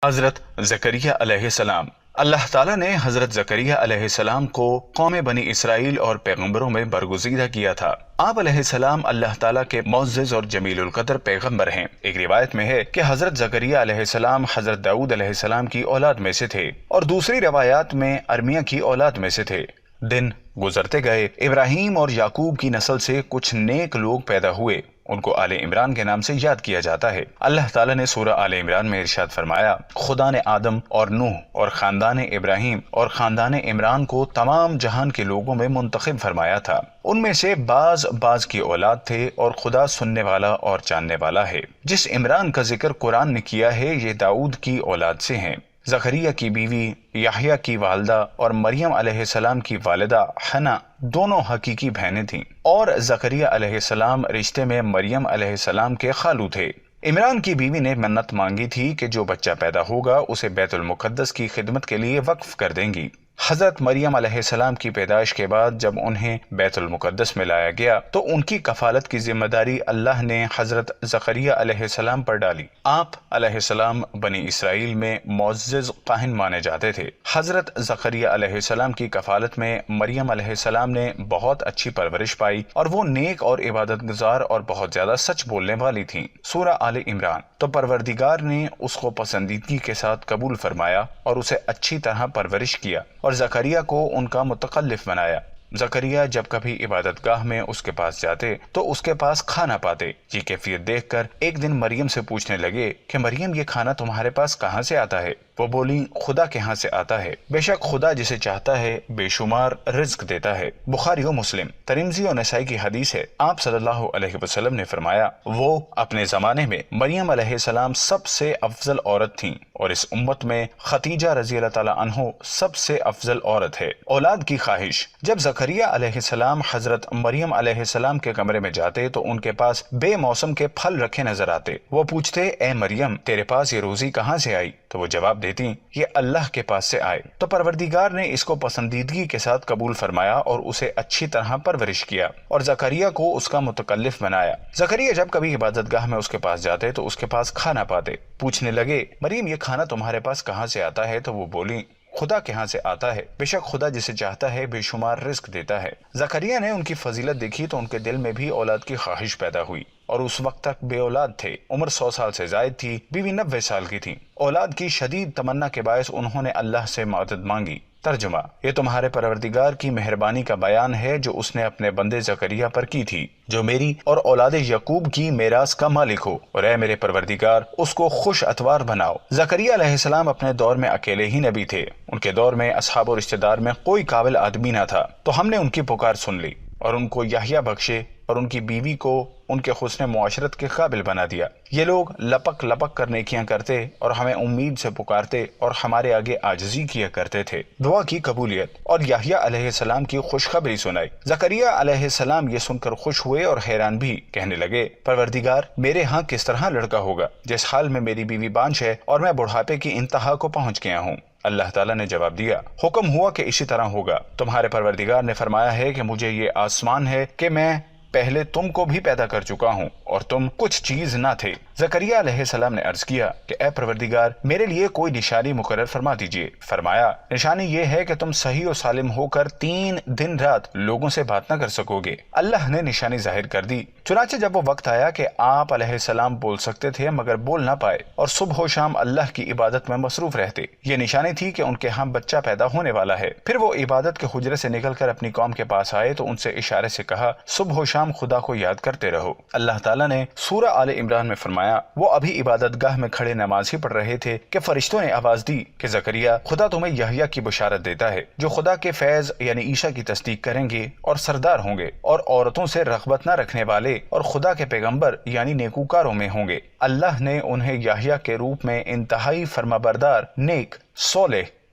حضرت زکریا علیہ السلام۔ اللہ تعالیٰ نے حضرت زکریا علیہ السلام کو قوم بنی اسرائیل اور پیغمبروں میں برگزیدہ کیا تھا۔ آپ علیہ السلام اللہ تعالیٰ کے معزز اور جمیل القدر پیغمبر ہیں۔ ایک روایت میں ہے کہ حضرت زکریا علیہ السلام حضرت داؤد علیہ السلام کی اولاد میں سے تھے، اور دوسری روایات میں ارمیہ کی اولاد میں سے تھے۔ دن گزرتے گئے، ابراہیم اور یعقوب کی نسل سے کچھ نیک لوگ پیدا ہوئے، ان کو آل عمران کے نام سے یاد کیا جاتا ہے۔ اللہ تعالیٰ نے سورہ آل عمران میں ارشاد فرمایا، خدا نے آدم اور نوح اور خاندان ابراہیم اور خاندان عمران کو تمام جہان کے لوگوں میں منتخب فرمایا تھا۔ ان میں سے بعض کی اولاد تھے، اور خدا سننے والا اور جاننے والا ہے۔ جس عمران کا ذکر قرآن نے کیا ہے، یہ داؤد کی اولاد سے ہیں۔ زکریا کی بیوی یحییٰ کی والدہ اور مریم علیہ السلام کی والدہ حنا دونوں حقیقی بہنیں تھیں، اور زکریا علیہ السلام رشتے میں مریم علیہ السلام کے خالو تھے۔ عمران کی بیوی نے منت مانگی تھی کہ جو بچہ پیدا ہوگا اسے بیت المقدس کی خدمت کے لیے وقف کر دیں گی۔ حضرت مریم علیہ السلام کی پیدائش کے بعد جب انہیں بیت المقدس میں لایا گیا تو ان کی کفالت کی ذمہ داری اللہ نے حضرت زکریا علیہ السلام پر ڈالی۔ آپ علیہ السلام بنی اسرائیل میں معزز کاہن مانے جاتے تھے۔ حضرت زکریا علیہ السلام کی کفالت میں مریم علیہ السلام نے بہت اچھی پرورش پائی، اور وہ نیک اور عبادت گزار اور بہت زیادہ سچ بولنے والی تھیں۔ سورہ آل عمران۔ تو پروردگار نے اس کو پسندیدگی کے ساتھ قبول فرمایا اور اسے اچھی طرح پرورش کیا، اور زکریا کو ان کا متکلف بنایا۔ زکریا جب کبھی عبادت گاہ میں اس کے پاس جاتے تو اس کے پاس کھانا پاتے۔ یہ کیفیت دیکھ کر ایک دن مریم سے پوچھنے لگے کہ مریم، یہ کھانا تمہارے پاس کہاں سے آتا ہے؟ وہ بولی، خدا کے ہاں سے آتا ہے، بے شک خدا جسے چاہتا ہے بے شمار رزق دیتا ہے۔ بخاری و مسلم، ترمذی و نسائی کی حدیث ہے۔ آپ صلی اللہ علیہ وسلم نے فرمایا، وہ اپنے زمانے میں مریم علیہ السلام سب سے افضل عورت تھیں، اور اس امت میں خدیجہ رضی اللہ تعالیٰ عنہ سب سے افضل عورت ہے۔ اولاد کی خواہش۔ جب زکریا علیہ السلام حضرت مریم علیہ السلام کے کمرے میں جاتے تو ان کے پاس بے موسم کے پھل رکھے نظر آتے۔ وہ پوچھتے، اے مریم، تیرے پاس یہ روزی کہاں سے آئی؟ تو وہ جواب دیتی، یہ اللہ کے پاس سے آئے۔ تو پروردگار نے اس کو پسندیدگی کے ساتھ قبول فرمایا اور اسے اچھی طرح پرورش کیا، اور زکریا کو اس کا متکلف بنایا۔ زکریا جب کبھی عبادت گاہ میں اس کے پاس جاتے تو اس کے پاس کھانا پاتے۔ پوچھنے لگے، مریم، یہ کھانا تمہارے پاس کہاں سے آتا ہے؟ تو وہ بولی، خدا کے ہاں سے آتا ہے، بے شک خدا جسے چاہتا ہے بے شمار رزق دیتا ہے۔ زکریا نے ان کی فضیلت دیکھی تو ان کے دل میں بھی اولاد کی خواہش پیدا ہوئی، اور اس وقت تک بے اولاد تھے۔ عمر 100 سال سے زائد تھی، بیوی 90 سال کی تھی۔ اولاد کی شدید تمنا کے باعث انہوں نے اللہ سے مدد مانگی۔ ترجمہ: یہ تمہارے پروردگار کی مہربانی کا بیان ہے جو اس نے اپنے بندے زکریا پر کی تھی، جو میری اور اولاد یعقوب کی میراث کا مالک ہو، اور اے میرے پروردگار، اس کو خوش اتوار بناؤ۔ زکریا علیہ السلام اپنے دور میں اکیلے ہی نبی تھے۔ ان کے دور میں اصحاب و رشتہ دار میں کوئی قابل آدمی نہ تھا، تو ہم نے ان کی پکار سن لی اور ان کو یحییٰ بخشے، اور ان کی بیوی کو ان کے حسن معاشرت کے قابل بنا دیا۔ یہ لوگ لپک لپک کر نیکیاں کرتے اور ہمیں امید سے پکارتے اور ہمارے آگے عاجزی کیا کرتے تھے۔ دعا کی قبولیت اور یحییٰ علیہ السلام کی خوشخبری سنائی۔ زکریا علیہ السلام یہ سن کر خوش ہوئے اور حیران بھی، کہنے لگے، پروردگار، میرے ہاں کس طرح لڑکا ہوگا جس حال میں میری بیوی بانجھ ہے اور میں بڑھاپے کی انتہا کو پہنچ گیا ہوں؟ اللہ تعالیٰ نے جواب دیا، حکم ہوا کہ اسی طرح ہوگا۔ تمہارے پروردگار نے فرمایا ہے کہ مجھے یہ آسمان ہے کہ میں پہلے تم کو بھی پیدا کر چکا ہوں اور تم کچھ چیز نہ تھے۔ زکریا علیہ السلام نے عرض کیا کہ اے پروردگار، میرے لیے کوئی نشانی مقرر فرما دیجئے۔ فرمایا، نشانی یہ ہے کہ تم صحیح و سالم ہو کر 3 دن رات لوگوں سے بات نہ کر سکو گے۔ اللہ نے نشانی ظاہر کر دی۔ چنانچہ جب وہ وقت آیا کہ آپ علیہ السلام بول سکتے تھے مگر بول نہ پائے، اور صبح و شام اللہ کی عبادت میں مصروف رہتے، یہ نشانی تھی کہ ان کے ہاں بچہ پیدا ہونے والا ہے۔ پھر وہ عبادت کے حجرے سے نکل کر اپنی قوم کے پاس آئے تو ان سے اشارے سے کہا، صبح و شام خدا کو یاد کرتے رہو۔ اللہ تعالیٰ نے سورہ آل عمران میں فرمایا، وہ ابھی عبادت گاہ میں کھڑے نماز ہی پڑھ رہے تھے کہ فرشتوں نے آواز دی کہ زکریا، خدا تمہیں یحییٰ کی بشارت دیتا ہے، جو خدا کے فیض یعنی عیسیٰ کی تصدیق کریں گے اور سردار ہوں گے، اور عورتوں سے رغبت نہ رکھنے والے اور خدا کے پیغمبر یعنی نیکوکاروں میں ہوں گے۔ اللہ نے انہیں یحییٰ کے روپ میں انتہائی فرمانبردار، نیک، صالح